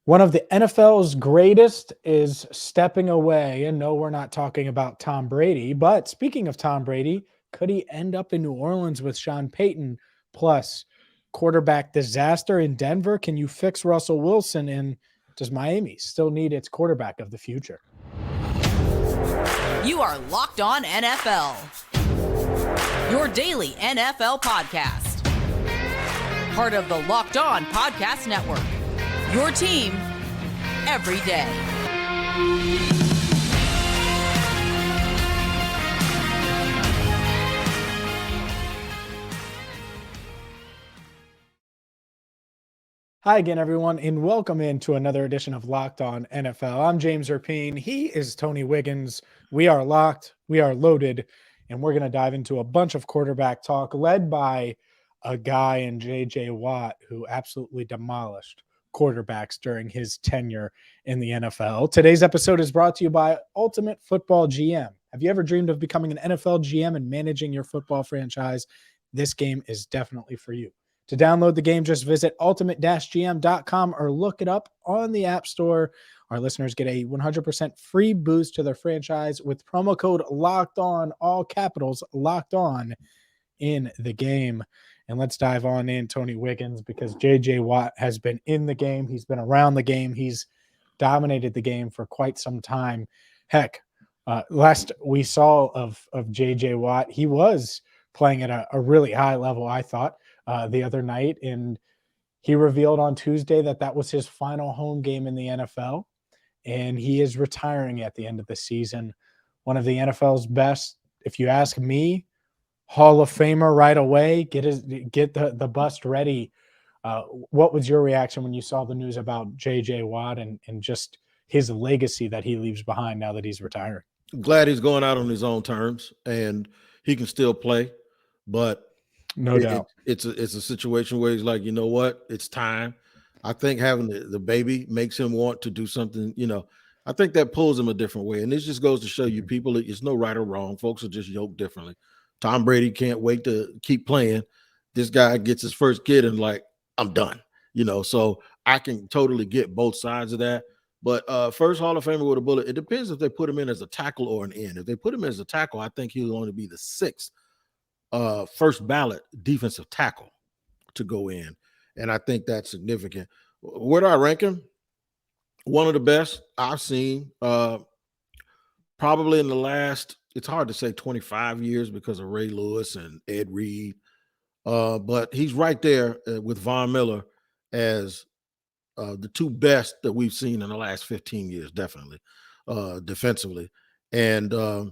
One of the NFL's greatest is stepping away. And no, we're not talking about Tom Brady. But speaking of Tom Brady, could he end up in New Orleans with Sean Payton? Plus, quarterback disaster in Denver. Can you fix Russell Wilson? And does Miami still need its quarterback of the future? You are Locked On NFL, your daily NFL podcast. Part of the Locked On Podcast Network, your team every day. Hi again, everyone, and welcome into another edition of Locked On NFL. I'm James Rapien. He is Tony Wiggins. We are locked, we are loaded, and we're going to dive into a bunch of quarterback talk led by a guy in J.J. Watt who absolutely demolished quarterbacks during his tenure in the NFL. Today's episode is brought to you by Ultimate Football GM. Have you ever dreamed of becoming an NFL GM and managing your football franchise? This game is definitely for you. To download the game, just visit ultimate-gm.com or look it up on the App Store. Our listeners get a 100% free boost to their franchise with promo code Locked On, all capitals, Locked On, in the game. And let's dive on in Tony Wiggins, because J.J. Watt has been in the game. He's been around the game. He's dominated the game for quite some time. Heck, last we saw of J.J. Watt, he was playing at a really high level, I thought, the other night. And he revealed on Tuesday that was his final home game in the NFL. And he is retiring at the end of the season. One of the NFL's best, if you ask me, Hall of Famer right away. Get the bust ready. What was your reaction when you saw the news about J.J. Watt and just his legacy that he leaves behind now that he's retiring? Glad he's going out on his own terms and he can still play, but no doubt it's a situation where he's like, you know what, it's time. I think having the baby makes him want to do something. I think that pulls him a different way, and this just goes to show you, people, it's no right or wrong. Folks are just yoked differently. Tom Brady can't wait to keep playing. This guy gets his first kid and like, I'm done. So I can totally get both sides of that. But first Hall of Famer with a bullet. It depends if they put him in as a tackle or an end. If they put him as a tackle, I think he'll only be the sixth first ballot defensive tackle to go in. And I think that's significant. Where do I rank him? One of the best I've seen probably in the last, it's hard to say 25 years because of Ray Lewis and Ed Reed. But he's right there with Von Miller as the two best that we've seen in the last 15 years, definitely, defensively. And a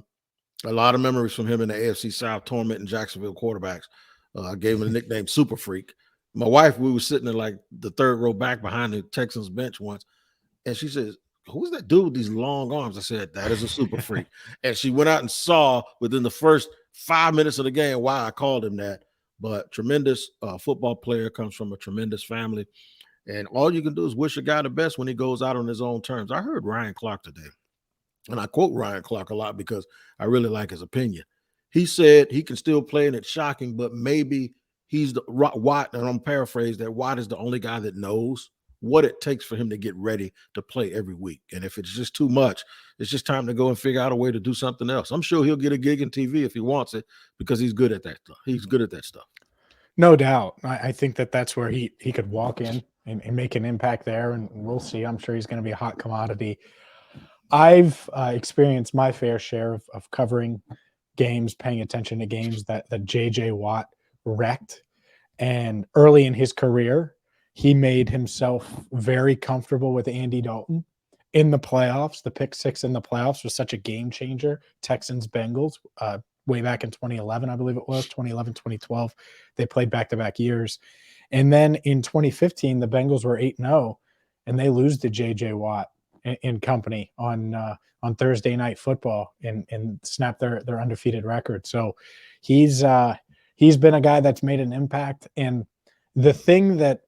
lot of memories from him in the AFC South tormenting Jacksonville quarterbacks. I gave him the nickname Super Freak. My wife, we were sitting in like the third row back behind the Texans bench once, and she says, who's that dude with these long arms? I said, that is a super freak. And she went out and saw within the first 5 minutes of the game why I called him that. But tremendous football player, comes from a tremendous family. And all you can do is wish a guy the best when he goes out on his own terms. I heard Ryan Clark today, and I quote Ryan Clark a lot because I really like his opinion. He said he can still play, and it's shocking, but maybe he's the Watt, and I'm paraphrasing, that Watt is the only guy that knows what it takes for him to get ready to play every week. And if it's just too much, it's just time to go and figure out a way to do something else. I'm sure he'll get a gig in TV if he wants it, because he's good at that stuff. He's good at that stuff. No doubt. I think that's where he could walk in and make an impact there, and we'll see. I'm sure he's going to be a hot commodity. I've experienced my fair share of covering games, paying attention to games that J.J. Watt wrecked. And early in his career, he made himself very comfortable with Andy Dalton in the playoffs. The pick six in the playoffs was such a game changer. Texans-Bengals, way back in 2011, I believe it was, 2011, 2012. They played back-to-back years. And then in 2015, the Bengals were 8-0, and they lose to J.J. Watt in company on Thursday Night Football and snap their undefeated record. So he's been a guy that's made an impact. And the thing that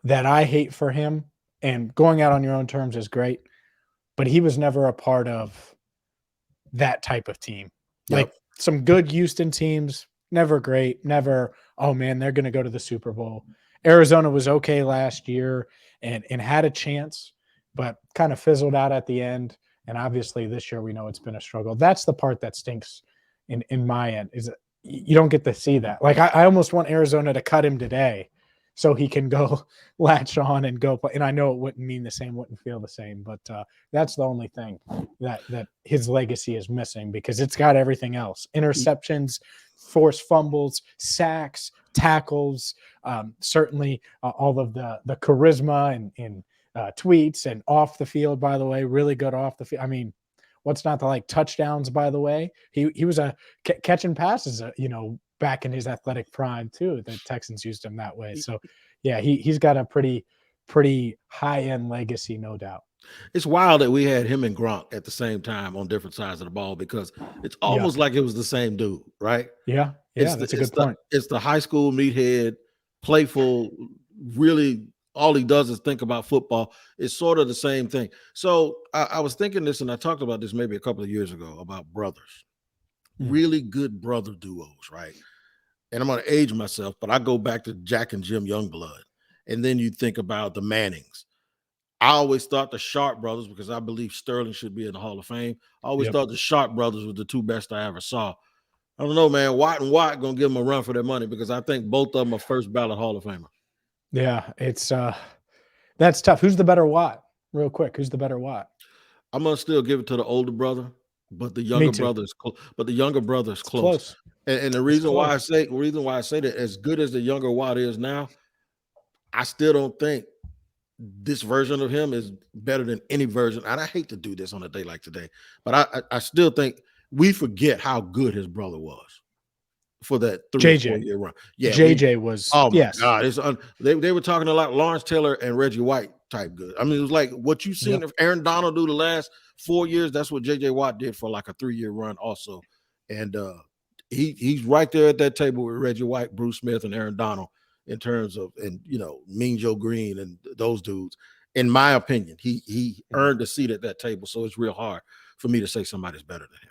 I hate for him, and going out on your own terms is great, but he was never a part of that type of team. Yep. Like some good Houston teams, never great, never, oh man, they're going to go to the Super Bowl. Arizona was okay last year, and had a chance, but kind of fizzled out at the end. And obviously this year we know it's been a struggle. That's the part that stinks in my end, is you don't get to see that. Like I almost want Arizona to cut him today so he can go latch on and go play. And I know it wouldn't mean the same, wouldn't feel the same, but that's the only thing that his legacy is missing, because it's got everything else: interceptions, forced fumbles, sacks, tackles, certainly all of the charisma and tweets and off the field, by the way, really good off the field. I mean, what's not to like? Touchdowns, by the way. He was catching passes, back in his athletic prime too. The Texans used him that way. So yeah, he's got a pretty high end legacy, no doubt. It's wild that we had him and Gronk at the same time on different sides of the ball, because it's almost like it was the same dude, right? Yeah, that's a good point. It's the high school meathead, playful, really all he does is think about football. It's sort of the same thing. So I was thinking this, and I talked about this maybe a couple of years ago about brothers, really good brother duos, right? And I'm going to age myself, but I go back to Jack and Jim Youngblood. And then you think about the Mannings. I always thought the Sharp brothers, because I believe Sterling should be in the Hall of Fame, I always thought the Sharp brothers were the two best I ever saw. I don't know, man. Watt and Watt going to give them a run for their money, because I think both of them are first ballot Hall of Famer. Yeah, it's that's tough. Who's the better Watt? Real quick, who's the better Watt? I'm going to still give it to the older brother, but the younger brother is close. But the younger brother is close. And the reason why I say that, as good as the younger Watt is now, I still don't think this version of him is better than any version. And I hate to do this on a day like today, but I still think we forget how good his brother was for that 3 or 4 year run. Yeah, JJ was. Oh my God, they were talking a lot Lawrence Taylor and Reggie White type good. I mean, it was like what you've seen of Aaron Donald do the last 4 years. That's what JJ Watt did for like a 3-year run also, and he's right there at that table with Reggie White, Bruce Smith, and Aaron Donald in terms of, and Mean Joe Green and those dudes. In my opinion, he earned a seat at that table, so it's real hard for me to say somebody's better than him.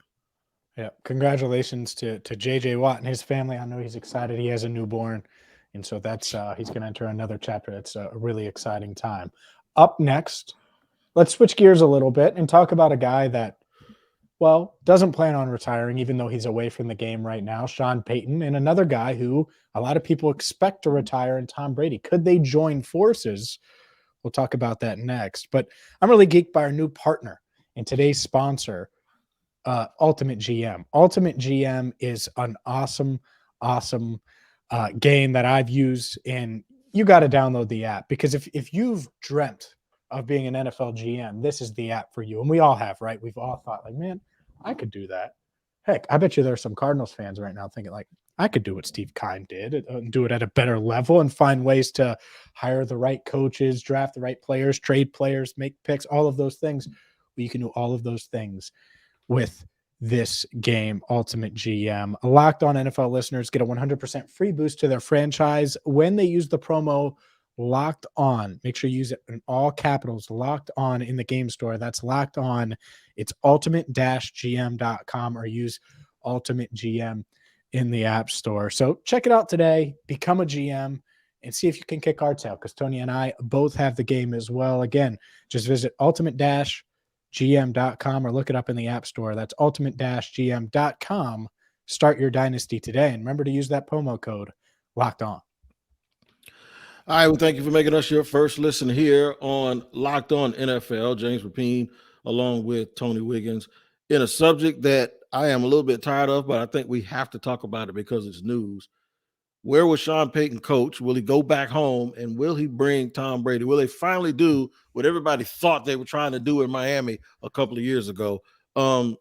Yeah, congratulations to JJ Watt and his family. I know he's excited. He has a newborn, and so that's he's going to enter another chapter. That's a really exciting time. Up next, let's switch gears a little bit and talk about a guy that, well, doesn't plan on retiring, even though he's away from the game right now, Sean Payton, and another guy who a lot of people expect to retire, and Tom Brady. Could they join forces? We'll talk about that next. But I'm really geeked by our new partner and today's sponsor, Ultimate GM. Ultimate GM is an awesome game that I've used, and you got to download the app, because if you've dreamt of being an NFL GM, this is the app for you. And we all have, right? We've all thought like, man, I could do that. Heck, I bet you there are some Cardinals fans right now thinking like, I could do what Steve Keim did and do it at a better level and find ways to hire the right coaches, draft the right players, trade players, make picks, all of those things. Well, you can do all of those things with this game, Ultimate GM. Locked On NFL listeners get a 100% free boost to their franchise when they use the promo Locked On. Make sure you use it in all capitals, Locked On, in the game store. That's Locked On. It's ultimate-gm.com, or use Ultimate GM in the App Store. So check it out today. Become a GM and see if you can kick our tail, because Tony and I both have the game as well. Again, just visit ultimate-gm.com or look it up in the App Store. That's ultimate-gm.com. Start your dynasty today. And remember to use that promo code Locked On. All right, well, thank you for making us your first listen here on Locked On NFL. James Rapien, along with Tony Wiggins, in a subject that I am a little bit tired of, but I think we have to talk about it because it's news. Where will Sean Payton coach? Will he go back home, and will he bring Tom Brady? Will they finally do what everybody thought they were trying to do in Miami a couple of years ago? I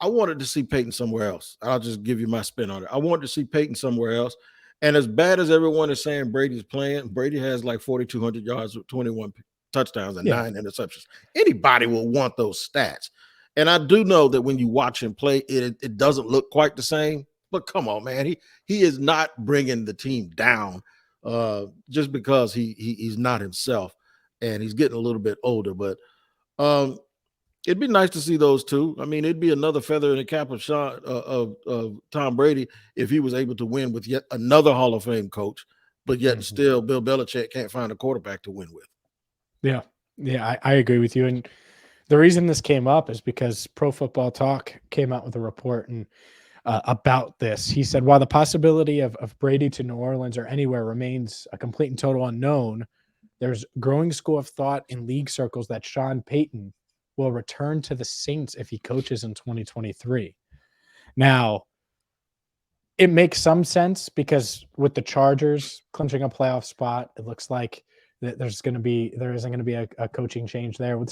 wanted to see Payton somewhere else. I'll just give you my spin on it. I wanted to see Payton somewhere else. And as bad as everyone is saying Brady's playing, Brady has like 4,200 yards with 21 touchdowns and 9 interceptions. Anybody will want those stats. And I do know that when you watch him play, it doesn't look quite the same. But come on, man, he is not bringing the team down just because he's not himself, and he's getting a little bit older. But it'd be nice to see those two. I mean, it'd be another feather in the cap of Tom Brady if he was able to win with yet another Hall of Fame coach, but yet still Bill Belichick can't find a quarterback to win with. Yeah. Yeah, I agree with you. And the reason this came up is because Pro Football Talk came out with a report and about this. He said, while the possibility of Brady to New Orleans or anywhere remains a complete and total unknown, there's growing school of thought in league circles that Sean Payton will return to the Saints if he coaches in 2023. Now, it makes some sense because with the Chargers clinching a playoff spot, it looks like that there isn't going to be a coaching change there with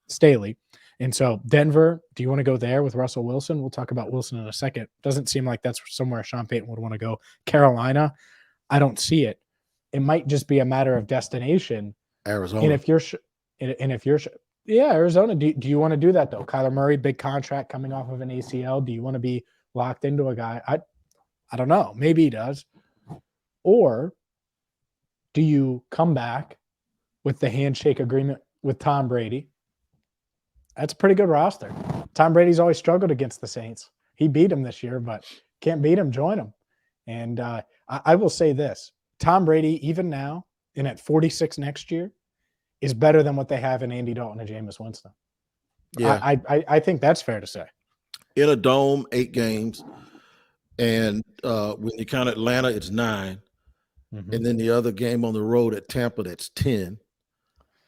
Staley. And so Denver, do you want to go there with Russell Wilson? We'll talk about Wilson in a second. Doesn't seem like that's somewhere Sean Payton would want to go. Carolina, I don't see it. It might just be a matter of destination. Arizona. And if you're yeah, Arizona, do you want to do that though? Kyler Murray, big contract coming off of an ACL. Do you want to be locked into a guy? I don't know. Maybe he does. Or do you come back with the handshake agreement with Tom Brady? That's a pretty good roster. Tom Brady's always struggled against the Saints. He beat him this year, but can't beat him, join him. And I will say this. Tom Brady, even now, and at 46 next year, is better than what they have in Andy Dalton and Jameis Winston. Yeah. I think that's fair to say. In a dome, 8 games. And when you count Atlanta, it's 9. Mm-hmm. And then the other game on the road at Tampa, that's 10.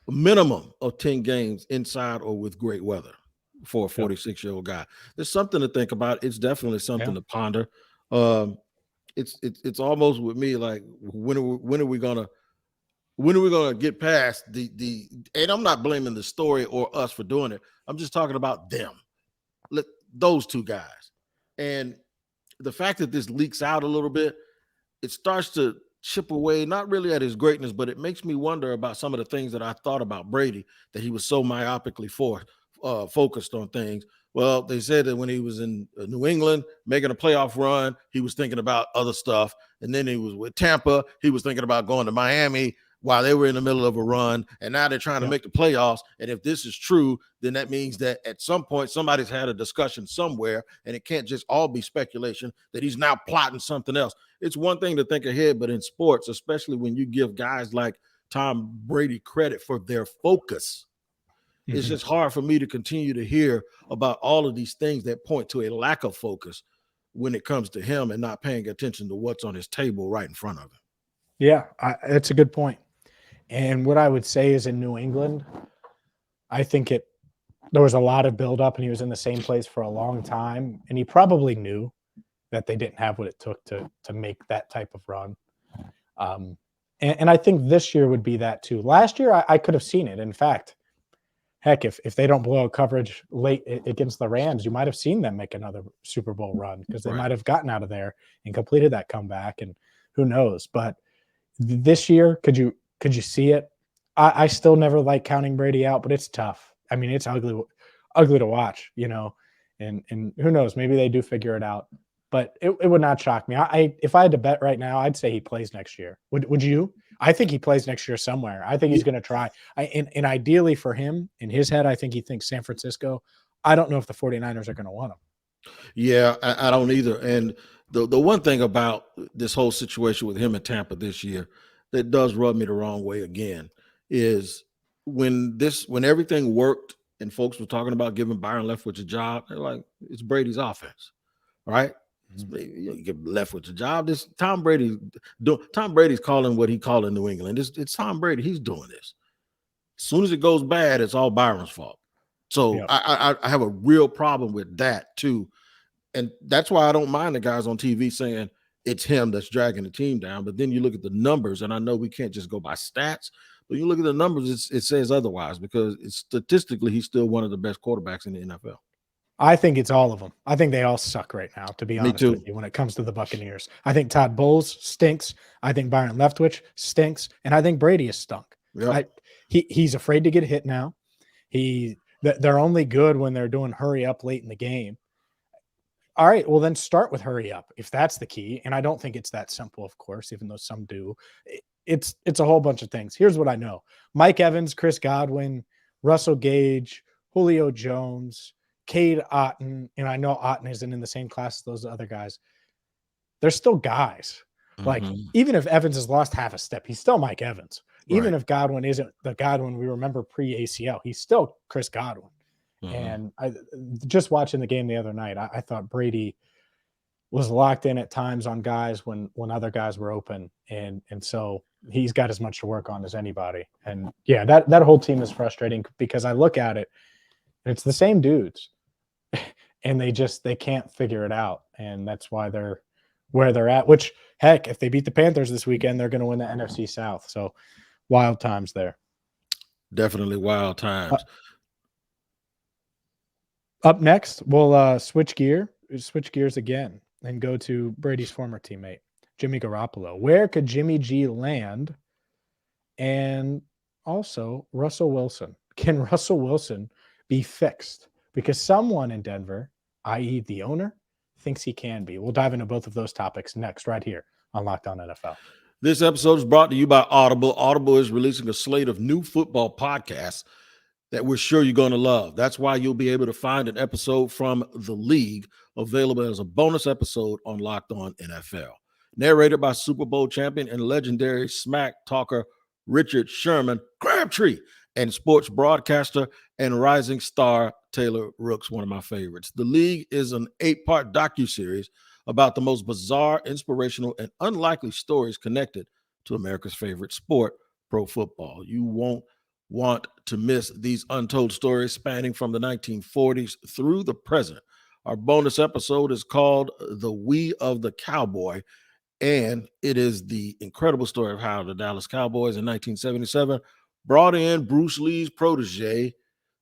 A minimum of 10 games inside or with great weather for a 46-year-old guy. There's something to think about. It's definitely something to ponder. It's almost with me like when are we gonna get past the and I'm not blaming the story or us for doing it. I'm just talking about them. Those two guys. And the fact that this leaks out a little bit, it starts to chip away, not really at his greatness, but it makes me wonder about some of the things that I thought about Brady, that he was so myopically focused on things. Well, they said that when he was in New England making a playoff run, he was thinking about other stuff. And then he was with Tampa. He was thinking about going to Miami while they were in the middle of a run. And now they're trying to make the playoffs. And if this is true, then that means that at some point somebody's had a discussion somewhere, and it can't just all be speculation that he's now plotting something else. It's one thing to think ahead, but in sports, especially when you give guys like Tom Brady credit for their focus, it's just hard for me to continue to hear about all of these things that point to a lack of focus when it comes to him and not paying attention to what's on his table right in front of him. Yeah, that's a good point. And what I would say is in New England, I think there was a lot of buildup, and he was in the same place for a long time, and he probably knew that they didn't have what it took to make that type of run. And I think this year would be that too. Last year, I could have seen it. In fact, heck, if they don't blow out coverage late against the Rams, you might have seen them make another Super Bowl run because they might have gotten out of there and completed that comeback, and who knows. But this year, could you see it? I still never like counting Brady out, but it's tough. I mean, it's ugly to watch, and who knows, maybe they do figure it out. But it would not shock me. If I had to bet right now, I'd say he plays next year. Would you? I think he plays next year somewhere. I think he's going to try. And ideally for him, in his head, I think he thinks San Francisco. I don't know if the 49ers are going to want him. Yeah, I don't either. And the one thing about this whole situation with him in Tampa this year that does rub me the wrong way again is when everything worked and folks were talking about giving Byron Leftwich a job, they're like, it's Brady's offense, right? You get Leftwich a job. Tom Brady's calling what he called in New England. It's Tom Brady. He's doing this. As soon as it goes bad, it's all Byron's fault. So I have a real problem with that too. And that's why I don't mind the guys on TV saying it's him that's dragging the team down. But then you look at the numbers, and I know we can't just go by stats, but you look at the numbers, it says otherwise, because statistically he's still one of the best quarterbacks in the NFL. I think it's all of them. I think they all suck right now, to be honest with you, when it comes to the Buccaneers. I think Todd Bowles stinks. I think Byron Leftwich stinks. And I think Brady is stunk. Yep. He's afraid to get hit now. They're only good when they're doing hurry up late in the game. All right, well, then start with hurry up if that's the key. And I don't think it's that simple, of course, even though some do. It's a whole bunch of things. Here's what I know. Mike Evans, Chris Godwin, Russell Gage, Julio Jones, Cade Otton, and I know Otton isn't in the same class as those other guys. They're still guys. Like, even if Evans has lost half a step, he's still Mike Evans. Even Right. if Godwin isn't the Godwin we remember pre-ACL, he's still Chris Godwin. And I just watching the game the other night, I thought Brady was locked in at times on guys when other guys were open, and so he's got as much to work on as anybody. And yeah, that whole team is frustrating because I look at it, and it's the same dudes, and they can't figure it out, and that's why they're where they're at. Which heck, if they beat the Panthers this weekend, they're going to win the NFC South. So wild times there. Definitely wild times. Up next, we'll switch gears again and go to Brady's former teammate, Jimmy Garoppolo. Where could Jimmy G land? And also Russell Wilson. Can Russell Wilson be fixed? Because someone in Denver, i.e. the owner, thinks he can be. We'll dive into both of those topics next, right here on Locked On NFL. This episode is brought to you by Audible. Audible is releasing a slate of new football podcasts that we're sure you're going to love. That's why you'll be able to find an episode from The League available as a bonus episode on Locked On NFL. Narrated by Super Bowl champion and legendary smack talker Richard Sherman Crabtree and sports broadcaster and rising star Taylor Rooks, one of my favorites. The League is an 8-part docuseries about the most bizarre, inspirational, and unlikely stories connected to America's favorite sport, pro football. You won't want to miss these untold stories spanning from the 1940s through the present. Our bonus episode is called The We of the Cowboy, and it is the incredible story of how the Dallas Cowboys in 1977 brought in Bruce Lee's protege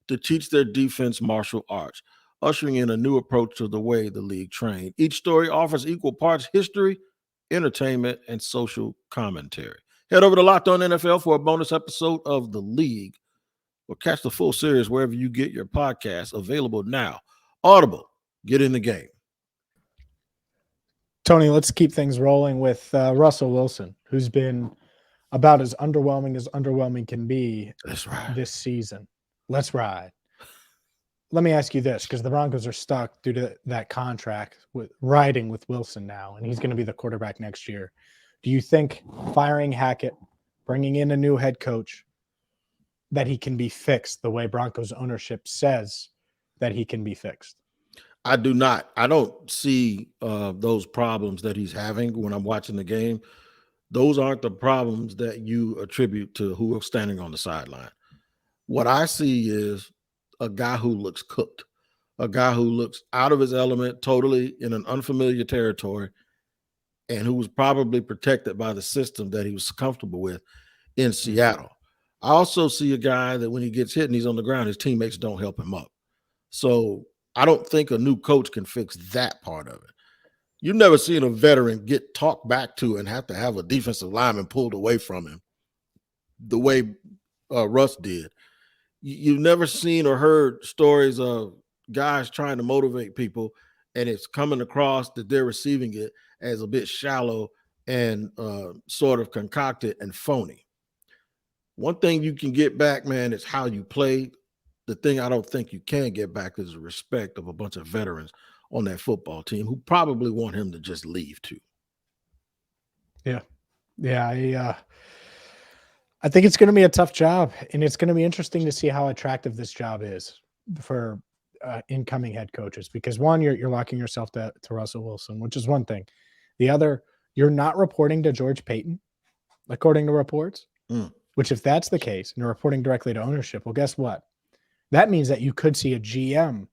to teach their defense martial arts, ushering in a new approach to the way the league trained. Each story offers equal parts history, entertainment, and social commentary. Head over to Locked On NFL for a bonus episode of The League, or catch the full series wherever you get your podcasts, available now. Audible, get in the game. Tony, let's keep things rolling with Russell Wilson, who's been about as underwhelming can be this season. Let's ride. Let me ask you this, because the Broncos are stuck due to that contract with riding with Wilson now, and he's going to be the quarterback next year. Do you think firing Hackett, bringing in a new head coach, that he can be fixed the way Broncos ownership says that he can be fixed? I do not. I don't see those problems that he's having when I'm watching the game. Those aren't the problems that you attribute to who are standing on the sideline. What I see is a guy who looks cooked, a guy who looks out of his element, totally in an unfamiliar territory, and who was probably protected by the system that he was comfortable with in Seattle. I also see a guy that when he gets hit and he's on the ground, his teammates don't help him up. So I don't think a new coach can fix that part of it. You've never seen a veteran get talked back to and have to have a defensive lineman pulled away from him the way Russ did. You've never seen or heard stories of guys trying to motivate people, and it's coming across that they're receiving it as a bit shallow and sort of concocted and phony. One thing you can get back, man, is how you play. The thing I don't think you can get back is the respect of a bunch of veterans on that football team who probably want him to just leave too. Yeah. I think it's going to be a tough job, and it's going to be interesting to see how attractive this job is for incoming head coaches. Because one, you're locking yourself to Russell Wilson, which is one thing. The other, you're not reporting to George Payton, according to reports. Which, if that's the case, and you're reporting directly to ownership, well, guess what? That means that you could see a GM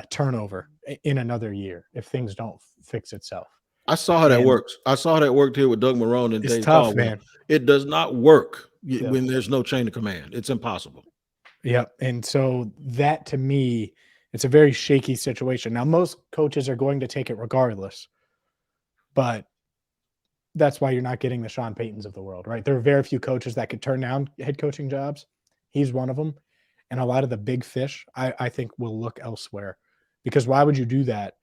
turnover in another year if things don't fix itself. I saw how that works. I saw how that worked here with Doug Marrone and Dave tough, Caldwell. man. It does not work when there's no chain of command. It's impossible. Yep. And so that, to me, it's a very shaky situation. Now, most coaches are going to take it regardless, but that's why you're not getting the Sean Paytons of the world, right? There are very few coaches that could turn down head coaching jobs. He's one of them. And a lot of the big fish, I think, will look elsewhere. Because why would you do that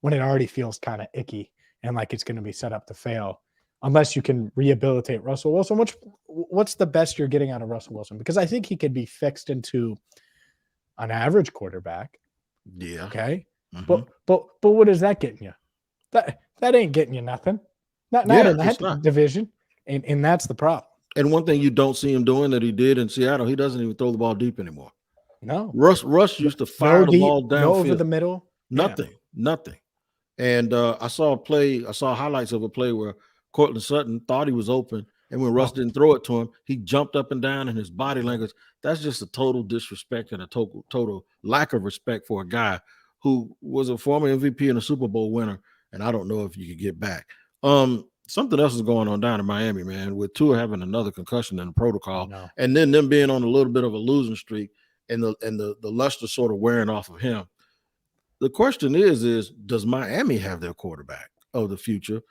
when it already feels kind of icky and like it's going to be set up to fail, unless you can rehabilitate Russell Wilson? What's the best you're getting out of Russell Wilson? Because I think he could be fixed into an average quarterback. Yeah. Okay. But what is that getting you? That ain't getting you nothing. Not in that division. And that's the problem. And one thing you don't see him doing that he did in Seattle, he doesn't even throw the ball deep anymore. No. Russ used to fire No the deep, ball downfield. no over the middle. Nothing. And I saw highlights of a play where Cortland Sutton thought he was open, and when Russ didn't throw it to him, he jumped up and down in his body language. That's just a total disrespect and a total lack of respect for a guy who was a former MVP and a Super Bowl winner, and I don't know if you could get back. Something else is going on down in Miami, man, with Tua having another concussion in the protocol, and then them being on a little bit of a losing streak, and the luster sort of wearing off of him. The question is does Miami have their quarterback of the future?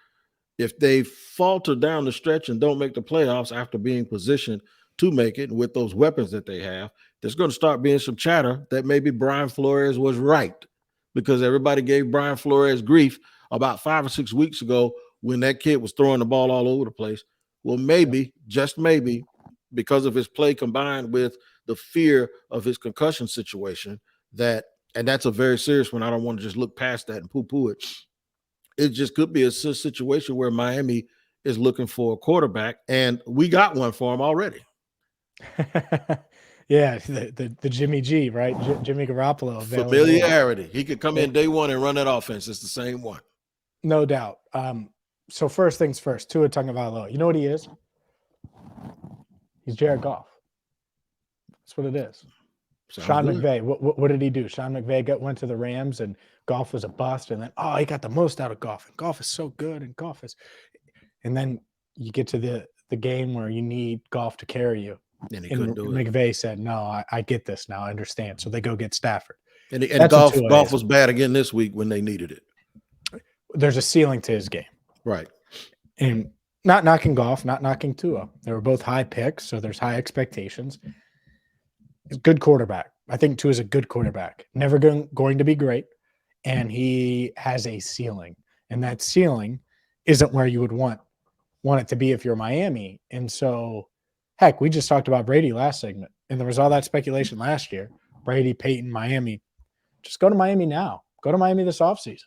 If they falter down the stretch and don't make the playoffs after being positioned to make it with those weapons that they have, there's going to start being some chatter that maybe Brian Flores was right, because everybody gave Brian Flores grief about 5 or 6 weeks ago when that kid was throwing the ball all over the place. Well, maybe, just maybe, because of his play combined with the fear of his concussion situation, and that's a very serious one. I don't want to just look past that and poo-poo it. It just could be a situation where Miami is looking for a quarterback, and we got one for him already. Yeah, the Jimmy G, right? Jimmy Garoppolo. Familiarity. He could come in day one and run that offense. It's the same one. No doubt. So first things first, Tua Tagovailoa. You know what he is? He's Jared Goff. That's what it is. Sean McVay, what did he do? Sean McVay went to the Rams, and Goff was a bust, and then he got the most out of Goff, and Goff is so good, and then you get to the game where you need Goff to carry you, and he couldn't do it. McVay said, "No, I get this now. I understand." So they go get Stafford, and Goff was bad again this week when they needed it. There's a ceiling to his game, right? And not knocking Goff, not knocking Tua. They were both high picks, so there's high expectations. He's a good quarterback. I think Tua is a good quarterback. Never going to be great, and he has a ceiling, and that ceiling isn't where you would want it to be if you're Miami. And so, heck, we just talked about Brady last segment, and there was all that speculation last year. Brady, Peyton, Miami. Just go to Miami now. Go to Miami this offseason.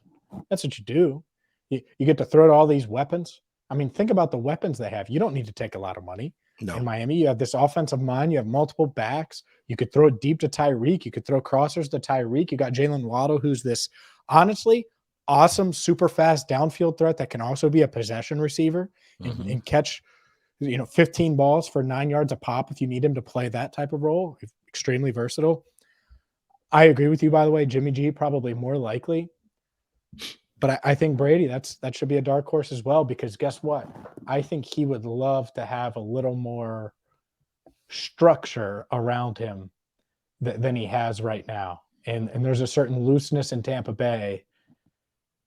That's what you do. You get to throw to all these weapons. I mean, think about the weapons they have. You don't need to take a lot of money. No. In Miami, you have this offensive line. You have multiple backs. You could throw it deep to Tyreek. You could throw crossers to Tyreek. You got Jalen Waddle, who's this honestly awesome, super fast downfield threat that can also be a possession receiver and catch 15 balls for 9 yards a pop if you need him to play that type of role. Extremely versatile. I agree with you, by the way. Jimmy G probably more likely. But I think Brady, that should be a dark horse as well, because guess what? I think he would love to have a little more structure around him than he has right now. And there's a certain looseness in Tampa Bay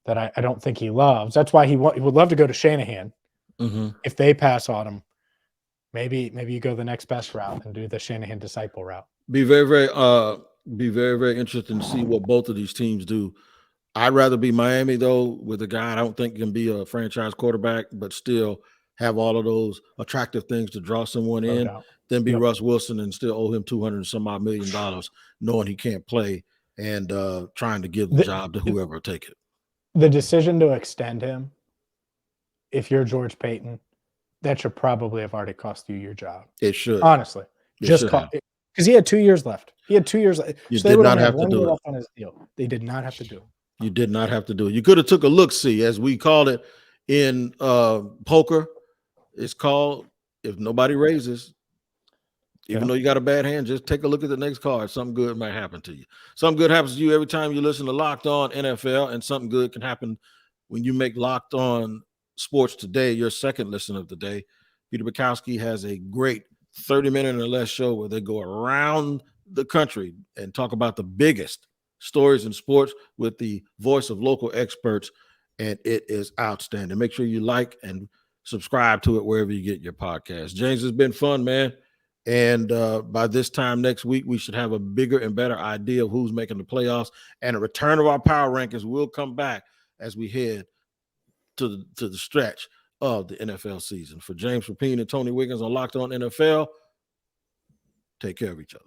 that I don't think he loves. That's why he would love to go to Shanahan. If they pass on him, maybe you go the next best route and do the Shanahan disciple route. Be very, very interesting to see what both of these teams do. I'd rather be Miami, though, with a guy I don't think can be a franchise quarterback, but still have all of those attractive things to draw someone in, than be Russ Wilson and still owe him $200 and some odd million, knowing he can't play and trying to give the job to whoever will take it. The decision to extend him, if you're George Payton, that should probably have already cost you your job. It should. Honestly. Just because he had 2 years left. You did not have to do it. On his deal. They did not have to do it. You did not have to do it. You could have took a look-see, as we call it in poker. It's called, if nobody raises, even though you got a bad hand, just take a look at the next card. Something good might happen to you. Something good happens to you every time you listen to Locked On NFL, and something good can happen when you make Locked On Sports Today your second listen of the day. Peter Bukowski has a great 30-minute or less show where they go around the country and talk about the biggest stories in sports with the voice of local experts, and it is outstanding. Make sure you like and subscribe to it wherever you get your podcast. James, it's been fun, man. And by this time next week, we should have a bigger and better idea of who's making the playoffs, and a return of our power rankings will come back as we head to the stretch of the NFL season. For James Rapien and Tony Wiggins on Locked On NFL, take care of each other.